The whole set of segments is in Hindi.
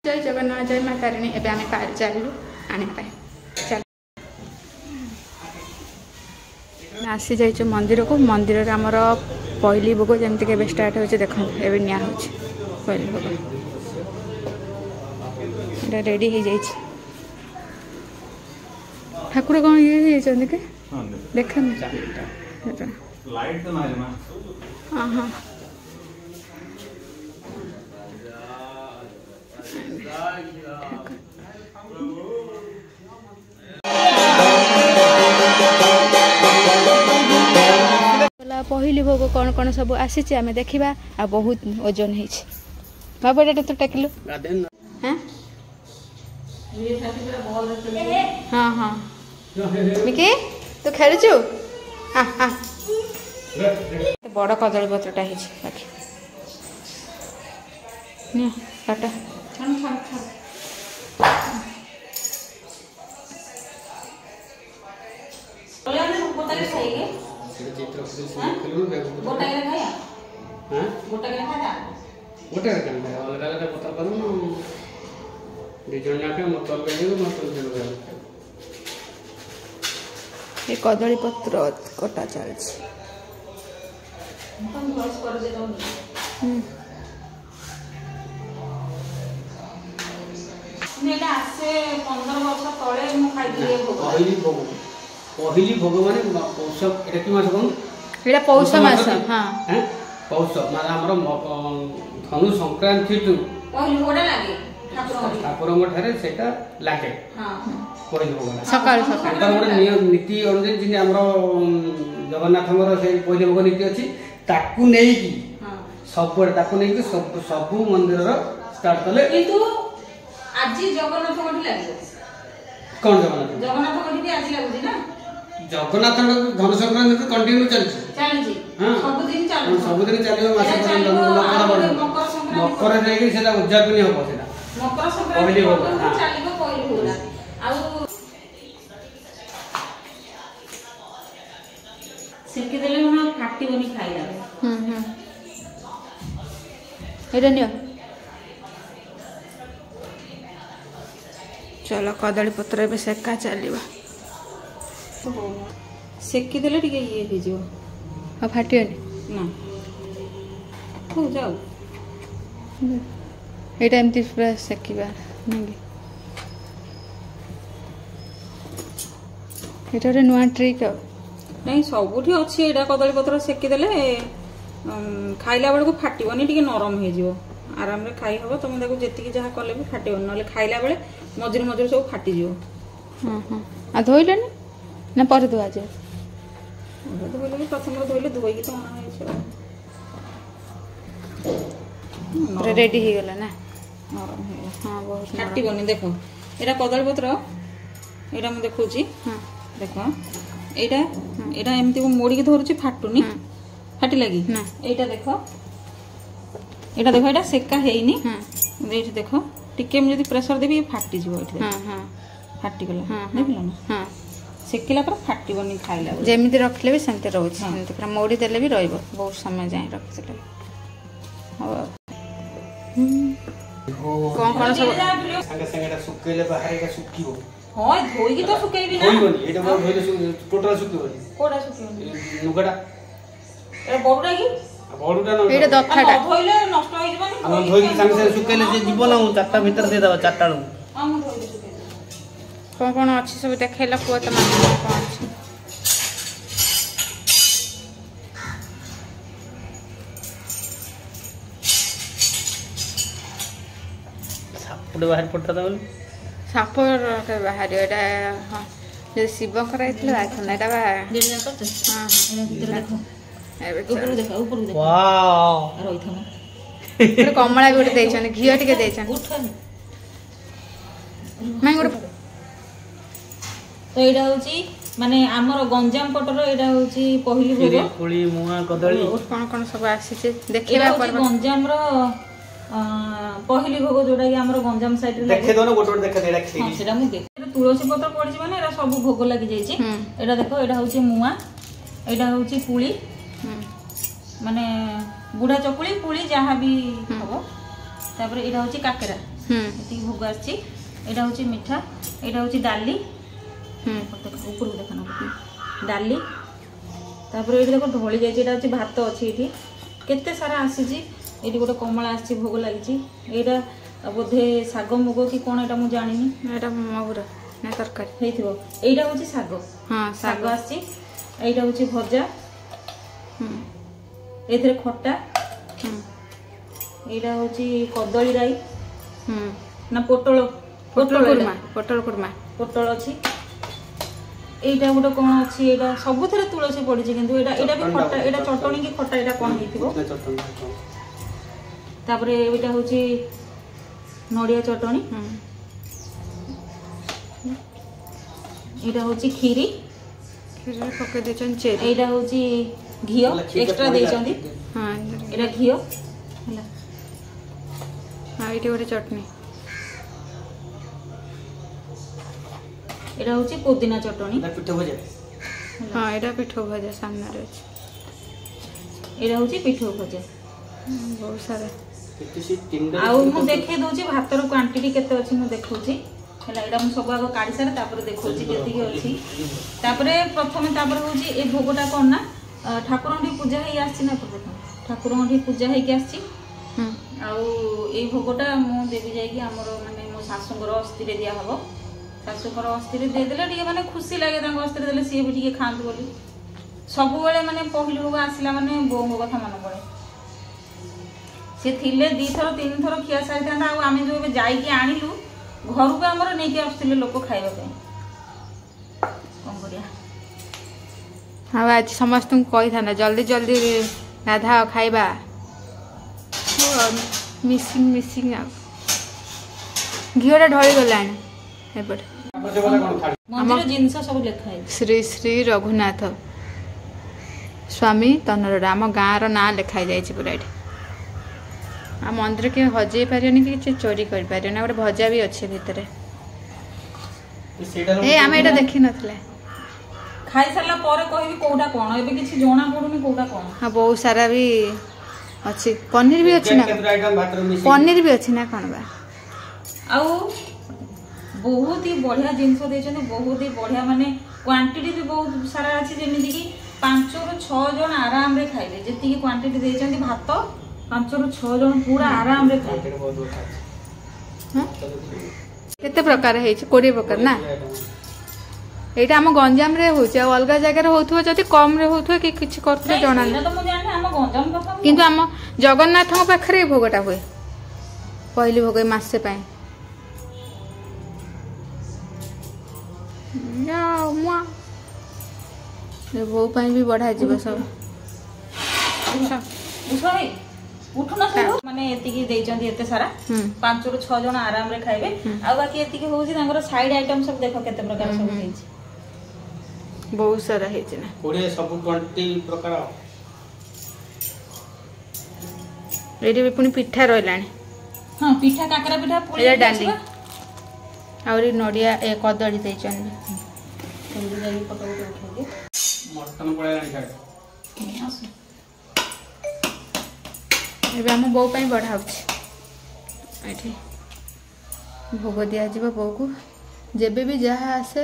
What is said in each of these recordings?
जय जगन्नाथ जय माँ तारिणी एवं आम चलू आने चल आसी जाइए मंदिर को मंदिर आमर पहली भोग जमती के स्टार्ट हो देखो ए निया हो पहली भोग रेडी हो जाए ठाकुर कौन ये के देख हाँ हाँ पहली भोग कौन कौन सब आसी आम देखा आ बहुत ओजन है बाबू एटा तो टेकिलु हाँ हाँ मिकी तू खेलु हाँ हाँ बड़ कदली पत्रटा है बाकी काट ये कदली पत्र कटा चल पहली भोग माने पौष एटा कि मास कोन एटा पौष मास हां पौष माने हमर धनु संक्रांति टू पहली भोगटा लागे ठाकुर ठारे सेटा लागे हां पहली भोग सकाळ सकाळ गोटे नियम नीति अनुसार जे हमर जगन्नाथଙ୍କର से पहली भोग नीति अछि ताकू नेई की सब ताकू नेई की सब मंदिर रो स्टार्ट कले किंतु आज जगन्नाथ कोठी लागे कोन जगन्नाथ कोठी भी आज लागुजी ना जगन्नाथ धनु संक्रांति तो कंटिन्यू चलछि हां सब दिन चलियो मास मकर जाई सेटा उद्यापनी हो सेटा मकर संक्रांति चलिबो पहली भोग आ सेके देले हम फाटिबनी खाइला एटा नियो चलो कदली पत्र ए सेका चलवा सेकी देले टिके ये हे जो आ फाटियोनी ना हो जाओ एटा एमती पूरा सेकिबा नहीं एटा रे नुआ ट्रिक नहीं सबुठी अच्छी एटा कदली पत्र सेकी देले खाइला बेल को फाटिबनी टिके नरम हे जिवो आराम रे खाई हबो तुम देखो जेति की जहा कले भी फाटिबन नले खाइला बेले मजूरी मजूरी सब फाटी जिवो हां हां आ धोइलेनी ना पर धोआ जे धोइले प्रथम धोइले धोई की तो मना है पूरा रेडी हो गेला ना नरम है हां बहुत फाटिबनी देखो एटा कदली पत्र एटा हम देखौची हां देखो एटा एटा एमती को मोड़ी के धरुची फाटुनी फाटी लगी ना एटा देखो एटा सेका हेइनी एठी देखो टिके हम जदी प्रेशर देबी फाटी जिवो एठी हां हां फाटी गला देखला ना हां सेकिला पर फाटी बनी खाइला जेमिति रखले भी सेमते रहउछ सेमते पूरा मोड़ी देले भी रहइबो बहुत समय जाय रखले हो कोन कोन सब संगे संगे सुकेले बाहर का सुकीबो हां धोई की तो सुकेबी ना धोइबनी एटा धोइले टोटल सुकीबनी कोडा सुकेबनी नुगडा ए बडुडा की बडुडा न एटा दथाटा धोइले नष्ट होई जबनी हम धोइ की संगे संगे सुकेले जे जीव ना चारटा भीतर दे दबा चारटा नु हम धोइले सुकेबी कौन कौन अच्छी सब देखेला पुआ त मान कौन अछि सापुडे बाहर पड़ता था बोले सापर के बाहर एटा हां जे शिव कराइतले आखन एटा बा देना करते हां भीतर देखो एबे ऊपर देखो वाओ रोई थमा पूरा कमला गोटे देछन घियो टिके देछन मैं गोटे तो एटा होची माने हमर गंजाम पटर एटा होची पहिली भोग फुली मुआ कदली कौन कौन सब आसी छे देखेबा पर गंजाम रो पहिली भोग जोडा कि हमर गंजाम साइड रे देखे दो ना गोटे गोटे देखे देला खेली हां सेटा मु देख तुलसी पत्र पड़ी माने एरा सब भोग लागि जाई छी एटा देखो एटा होची मुआ एटा होची पुली माने बुढ़ा चकुली पुली जहाँ भी हम तापर एटा होची काकेरा ଏତିକି ଭୋଗ ଆସିଛି। ଏଇଟା ହେଉଛି ମିଠା, ଏଇଟା ହେଉଛି ଡାଲି, ଉପରକୁ ଦେଖାନ ଡାଲି, ତାପରେ ଏଇଠି ଦେଖ ଢଳି ଯାଇଛି, ଏଇଟା ହେଉଛି ଭାତ ଅଛି, ଏଇଠି କେତେ ସାରା ଆସିଛି। ଏଇଠି ଗୋଟେ କମଳା ଆସିଛି ଭୋଗ ଲାଗିଛି। ଏଇଟା ବୋଧେ ଶାଗ ମୁଗ କି କ'ଣ ଏଇଟା ମୁଁ ଜାଣିନି, ଏଇଟା ମଗୁର ନା ତରକାରୀ ହେଇଥିବ। ଏଇଟା ହେଉଛି ଶାଗ, ହଁ ଶାଗ ଆସିଛି। ଏଇଟା ହେଉଛି ଭଜା, ଏଇଥିରେ ଖଟା, ଏଇଟା ହେଉଛି କଦଳୀ ରାଇ ନା ପୋଟଳ କୁର୍ମା, ପୋଟଳ କୁର୍ମା, ପୋଟଳ ଅଛି। এইটা গোটে কোন আছে, এটা সবুথরে তুলসী পড়িছে, কিন্তু এটা এটা কি খটা, এটা চটনি কি খটা, এটা কোন হইতিবো। তারপরে এটা হচ্ছে নড়িয়া চটনি, এটা হচ্ছে খিরি, খিরি পকাই দেছন চেরি, এইটা হচ্ছে ঘিও এক্সট্রা দেইছন্তি, হ্যাঁ এটা ঘিও হলা। আর এটা গোটে চটনি, এটা হচ্ছে পুদিনা চটনি, এটা পিঠা ভজা, হ্যাঁ এটা পিঠো ভজা সামনে রয়েছে, এটা হচ্ছে পিঠো ভজা, বহুত সারা। ଆଉ ମୁଁ ଦେଖେଇ ଦଉଛି ଭାତର କ୍ୱାଣ୍ଟିଟି କେତେ ଅଛି, ମୁଁ ଦେଖଉଛି ହେଲା। ଏଇଟା ମୁଁ ସବୁ ଆଗ କାଢି ସାରେ ତାପରେ ଦେଖଉଛି କେତିକି ଅଛି। ତାପରେ ପ୍ରଥମେ ତାପରେ ହଉଛି ଏ ଭୋଗଟା କ'ଣ ନା ଠାକୁରଙ୍କଠି ପୂଜା ହେଇ ଆସିଛି ନା, ଠାକୁରଙ୍କଠି ପୂଜା ହେଇକି ଆସିଛି। ଆଉ ଏଇ ଭୋଗଟା ମୁଁ ଦେବି ଯାଇକି ଆମର ମାନେ ମୋ ଶାଶୁଙ୍କର ଅସ୍ଥିରେ ଦିଆହବ। ଶାଶୁଙ୍କର ଅସ୍ଥିରେ ଦେଇଦେଲେ ଟିକେ ମାନେ ଖୁସି ଲାଗେ, ତାଙ୍କ ଅସ୍ଥିରେ ଦେଲେ ସିଏ ବି ଟିକେ ଖାଆନ୍ତୁ ବୋଲି। ସବୁବେଳେ ମାନେ ପହିଲି ଭୋଗ ଆସିଲା ମାନେ ବୋଉଙ୍କ କଥା ମନେ ପଡ଼େ। ସେ ଥିଲେ 2 ଥର 3 ଥର ଖିଆ ସାରିଥାନ୍ତା। ଆଉ ଆମେ ଯୋଉ ଏବେ ଯାଇକି ଆଣିଲୁ ଘରକୁ ଆମର ନେଇକି ଆସୁଥିଲେ ଲୋକ ଖାଇବା ପାଇଁ, କ'ଣ କରିବା। ଆଉ ଆଜି ସମସ୍ତଙ୍କୁ କହିଥାନ୍ତା ଜଲ୍ଦି ଜଲ୍ଦି ଗାଧାଅ ଖାଇବା, ମିସିଂ ମିସିଂ। ଆଉ ଘିଅଟା ଢଳି ଗଲାଣି ଏପଟେ। ମନ୍ଦିର ଜିନିଷ ସବୁ ଲେଖା ହେଇଛି। ଶ୍ରୀ ଶ୍ରୀ ରଘୁନାଥ ସ୍ୱାମୀ ତନରଡ଼ା, ଆମ ଗାଁର ନାଁ ଲେଖା ହେଇଯାଇଛି ପୁରା ଏଠି। ଆଉ ମନ୍ଦିର କିଏ ହଜେଇ ପାରିବନି କି କିଛି ଚୋରି କରିପାରିବନି। ଗୋଟେ ଭଜା ବି ଅଛି ଭିତରେ, ଏ ଆମେ ଏଇଟା ଦେଖିନଥିଲେ। ଖାଇସାରିଲା ପରେ କହିବି କୋଉଟା କ'ଣ, ଏବେ କିଛି ଜଣା ପଡୁନି କୋଉଟା କ'ଣ। ହଁ ବହୁତ ସାରା ବି ଅଛି, ପନିର ବି ଅଛି ନା, ପନିର ବି ଅଛି ନା କ'ଣ ବା। ଆଉ ବହୁତ ହି ବଢିଆ ଜିନିଷ ଦେଇଛନ୍ତି, ବହୁତ ହି ବଢିଆ ମାନେ କ୍ୱାଣ୍ଟିଟି ବି ବହୁତ ସାରା ଅଛି। ଯେମିତିକି 5 ରୁ 6 ଜଣ ଆରାମରେ ଖାଇବେ, ଯେତିକି କ୍ୱାଣ୍ଟିଟି ଦେଇଛନ୍ତି ଭାତ 5 ରୁ 6 ଜଣ ପୁରା ଆରାମରେ ଖାଇବେ। କେତେ ପ୍ରକାର ହେଇଛି, 20 ପ୍ରକାର ନା। ଏଇଟା ଆମ ଗଞ୍ଜାମରେ ହଉଛି, ଆଉ ଅଲଗା ଜାଗାରେ ହଉଥିବ ଯଦି କମରେ ହଉଥିବ କି କିଛି କରୁଥିବେ ଜଣା ନାହିଁ। କିନ୍ତୁ ଆମ ଜଗନ୍ନାଥଙ୍କ ପାଖରେ ଏଇ ଭୋଗଟା ହୁଏ, ପହିଲି ଭୋଗ ମାସେ ପାଇଁ। ବୋଉ ପାଇଁ ବି ବଢା ଯିବ ସବୁ। ମାନେ ଏତିକି ଦେଇଛନ୍ତି ଏତେ ସାରା, 5 ରୁ 6 ଜଣ ଆରାମରେ ଖାଇବେ। ଆଉ ବାକି ଏତିକି ହଉଛି ତାଙ୍କର ସାଇଡ ଆଇଟମ ସବୁ, ଦେଖ କେତେ ପ୍ରକାର ସବୁ ହେଇଛି, ବହୁତ ସାରା ହେଇଛି ନା, 20 ସବୁ 20 ପ୍ରକାର। ଏଇଠି ବି ପୁଣି ପିଠା ରହିଲାଣି। ହଁ ପିଠା, କାକରା ପିଠା, ଏଇଟା ଡାଲି, ଆହୁରି ନଡ଼ିଆ କଦଳୀ ଦେଇଛନ୍ତି। ଏବେ ଆମ ବୋଉ ପାଇଁ ବଢ଼ା ହଉଛି, ଏଠି ଭୋଗ ଦିଆଯିବ ବୋଉକୁ। ଯେବେ ବି ଯାହା ଆସେ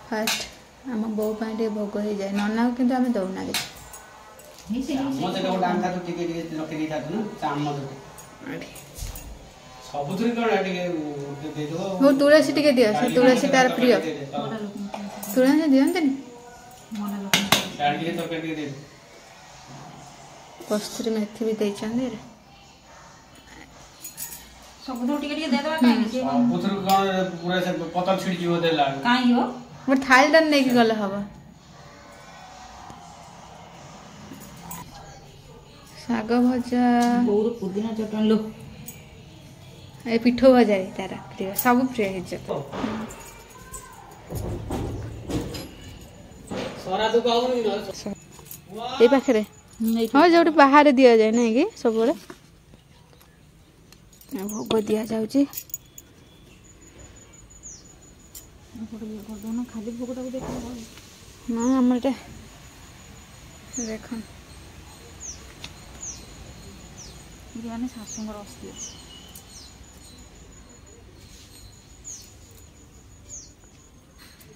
ଫାଷ୍ଟ ଆମ ବୋଉ ପାଇଁ ଟିକେ ଭୋଗ ହେଇଯାଏ, ନନାକୁ କିନ୍ତୁ ଆମେ ଦଉନା କିଛି। ହଉ ତୁଳସୀ ଟିକେ ଦିଅ, ସେ ତୁଳସୀ ତାର ପ୍ରିୟ। ତୁଳସୀ ଦିଅନ୍ତିନି, କସ୍ତୁରୀ ମେଥି ବି ଦେଇଛନ୍ତି। ଗୋଟେ ଥାଳିଟା ନେଇକି ଗଲେ ହବ। ଶାଗ ଭଜା, ପୁଦିନା ଚଟଣି, ଏ ପିଠଉ ଭଜା ତାର ପ୍ରିୟ, ସବୁ ପ୍ରିୟ ହେଇଛି। ଏଇ ପାଖରେ ହଁ ଯୋଉଠି ବାହାରେ ଦିଆଯାଏ ନାଇଁ କି ସବୁବେଳେ ଭୋଗ ଦିଆଯାଉଛି। ନା ଆମର ଏଟା ଦେଖ, ଶାଶୁଙ୍କର ଅସ୍ଥି ଅଛି।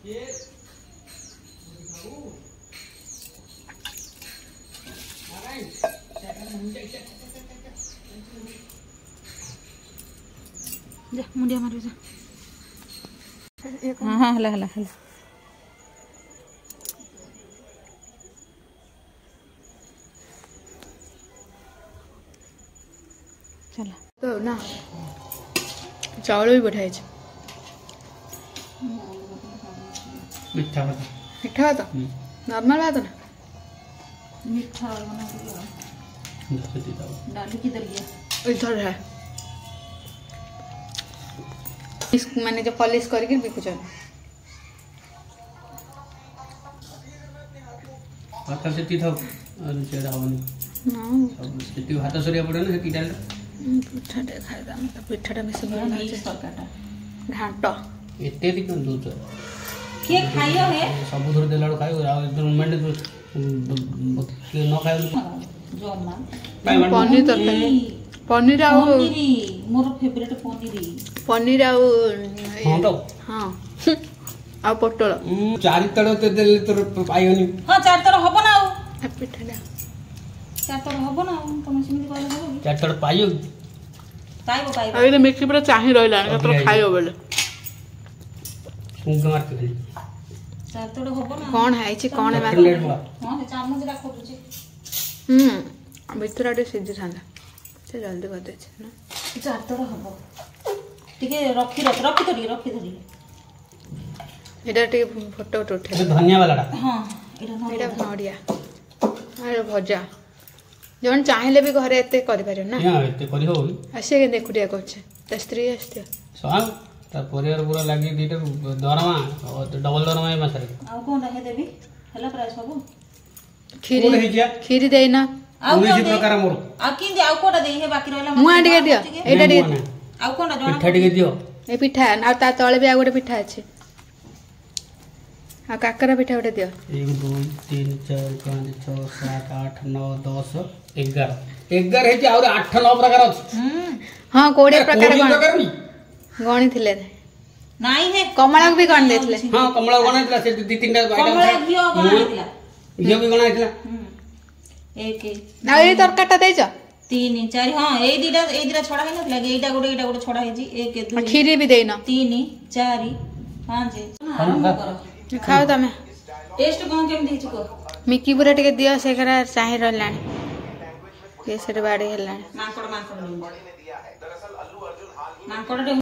जा मुंडिया मार जा हाँ हाँ हला हला हला चला तो ना चावल भी बढ़ाई मीठा भात मीठा भात नॉर्मल भात ना मीठा डाली की दलिया इधर है मैंने जो पॉलिश करके बिकुचन भात सेठी थाउ सेटा हवनी सब सेठी भात सरिया पड़े ना सेठी डाल पिठाटे खाइदा मतलब पिठाटा बेसी भल लागे सरकाटा घांट एते दी कोन दूच के खाइयो है सब धर देलाड़ खाइयो आ मेंड के न खाइयो जमा पनीर तरकारी पनीर आउ मोर फेवरेट पनीर आउ हां तो हां आ पटोल चारि तड़ ते देले तोर पाइयोनी हां चार तर हबो ना पिठाटा चार तर हबो ना तुम सिमिति कहले हबो चारि तड़ पाइयो पाइबो अरे मिक्सी पूरा चाहि रहला तो खाइयो बोले सुंग मार के चार तर हबो ना कौन है छी कौन है हां से चामच रा खोदुची भितरटे सिद्धि थांदा से जल्दी कर दे ना चार तर हबो ठीक है रखी थोड़ी एटा टे फोटो उठे धनिया वाला हां एटा नडिया अरे भजा जवन चाहिले भी घरे एते करि पारे ना हां एते करि हो आसे के देखुटिया करछे त स्त्री आस्ते साल ता परिवार पूरा लागी दीटा दरमा डबल दरमा ए मासरे आउ कोन रहे देबी हला प्राइस हबो खीरी देना आउ उन्नीस प्रकार मोर आउ किंदी आउ कोटा देई हे बाकी रहला मुआ टिके दियो एटा टिके आउ कोन जणा पिठा टिके दियो ए पिठा आ ता तळे भी आ गोटे पिठा अछि आ काकरा पिठा गोटे दियो 1 2 3 4 5 6 7 8 9 10 11 11 हे और 8 9 प्रकार अछि हां कोडे प्रकार प्रकार नी गणी थिले नाही हे कमला भी गण देथिले हां कमला गणा थिला से 2 3 टा कमला घियो गणा दिला घियो भी गणा थिला एक ना ए तरकाटा देछ 3 4 हां ए दीटा छोड़ा है ना एटा गोटे छोड़ा है जी 1 2 खीरी भी देना 3 4 5 खाओ तमे टेस्ट कोन केम दै छको मिकी पूरा टिके दियो से करा चाहि रहलानी के सेटे बाडी हेलानी मांकड़ दे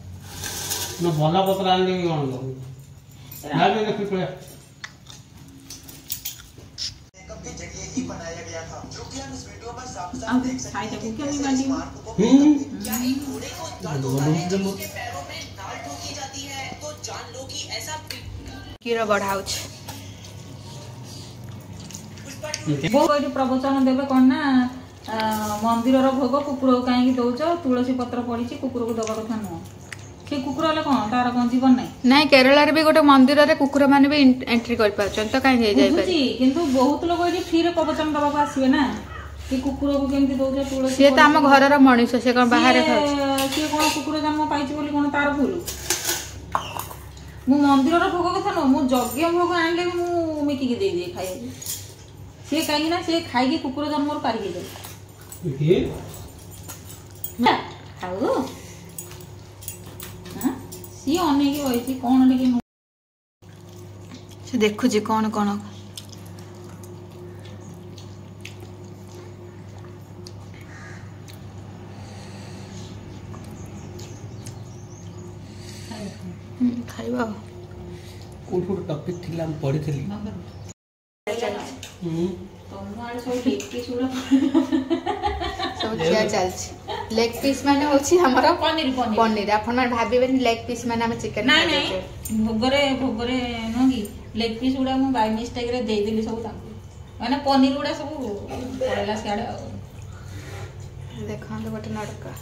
न भला पत्र आंगे कोन लो ना भी देखि पड़े के जरिए ही बनाया गया था जो कि हम इस वीडियो पर साफ-साफ देख सकते हैं कि क्या एक घोड़े को दर्द होता है जब उसके पैरों में नाल ठोकी जाती है तो जान लो कि ऐसा कीरो बढ़ाउछ भोग प्रवचन देबे कोन ना मंदिर रो भोग कुकुर काई दउछ तुलसी पत्र पड़ी कुकुर को दबा कथा न के कुकुर ले कोन तार कोन जीवन नहीं केरला रे भी गोटे मंदिर रे कुकुर माने भी एंट्री कर पाछन तो काई जाई जाई पारी किंतु बहुत लोग एठी फ्री रे प्रवचन दबा आसीबे ना कि कुकुर को केमती दउछ तुलसी से त हम घर रो मनीष से कोन बाहर खाउ से कोन कुकुर जन्म पाइछि बोली कोन तार भूल मु मंदिर रो भोग कथा न मु यज्ञ भोग आनले मु मिकी के दे दे खाइ से काई ना से खाइ के कुकुर जन्म रो पारी दे ये खाऊ हां सी अने की होई कोन लेके से देखु जी कोन कोन खाइबा कोन कोन टॉपिक थिला हम पढि थिली सब खिया चलछि लेग पीस माने होछि हमरा पनीर आपन भाबिबे लेग पीस माने हम चिकन नहीं भोगरे नगी लेग पीस उडा मु बाय मिस्टेक रे दे दिली सब तांको माने पनीर उडा सब पड़ेला सियाडे देखा तो गोटे नड़का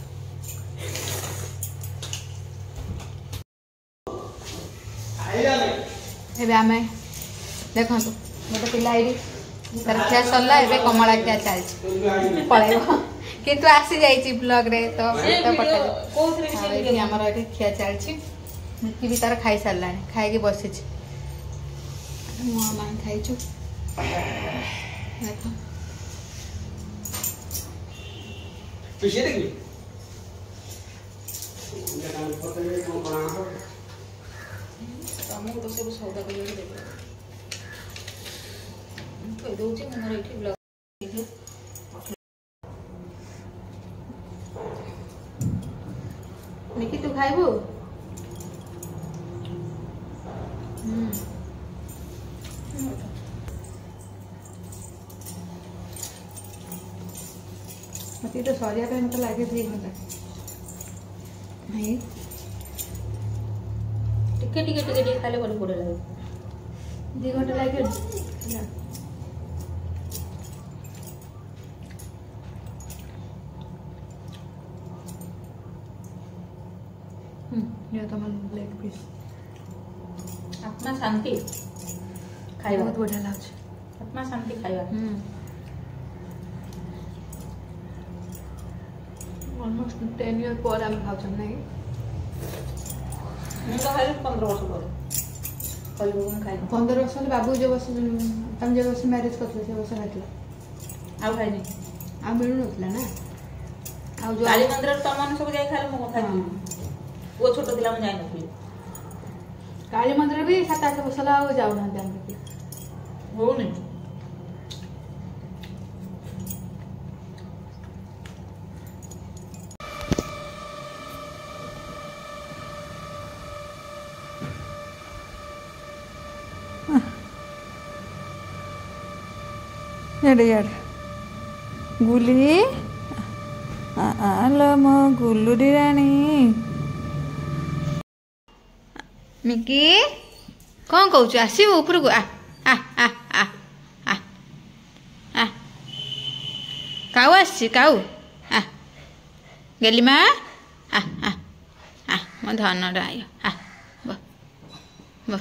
एबे आमे देखो गोटे पिला आईडी तार खिया सरला एबे कमला खिया चलछि पळेबो किंतु आसी जाईछि ब्लॉग रे तो पटा कोथरे हमर एठी खिया चलछि मिकी भी तार खाई सरलानी खाई के बसिछि मान खाई छु देखो पीछे देखिए तुमको तो सब सौदा कर दौर मोर ये ब्लग निकी तू खाइबू मत तो सरिया पे मत लगे 2 घंटा नहीं टिके टिके टिके टिके खाले बड़ी बड़े लगे 2 घंटा लगे ये तो मन लेग पीस आत्मा शांति खाइबा बहुत बढ़िया लागे आत्मा शांति खाइबा ऑलमोस्ट 10 इयर पर हम खाउछन नहीं मैं तो खाली 15 वर्ष पर कल वो खाइ 15 वर्ष बाबू जो वर्ष तुम जो वर्ष मैरिज करथले से वर्ष खाइतला आउ खाइनी आ मिलु नथला ना आ जो काली मंदिर तो मन सब जाई खाले मो खाइ वो छोट दिला में जाई नथली काली मंदिर भी 7-8 वर्ष ला जाऊ ना जान के हो नहीं यार गुली आलो मो गुल्लुरी रानी मिकी कौन कहू आसबू ऊपर को आ आ आ आ आ आ काऊ आसी काऊ आ गेली माँ आ आ आ मो धन आय आ ब ब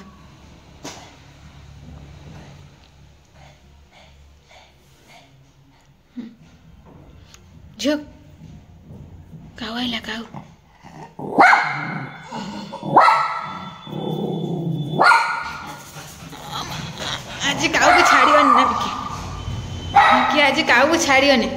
झुक काऊ आइला काऊ आज काऊ को छाड़ियो ना मिकी आज काऊ को छाड़ियो ने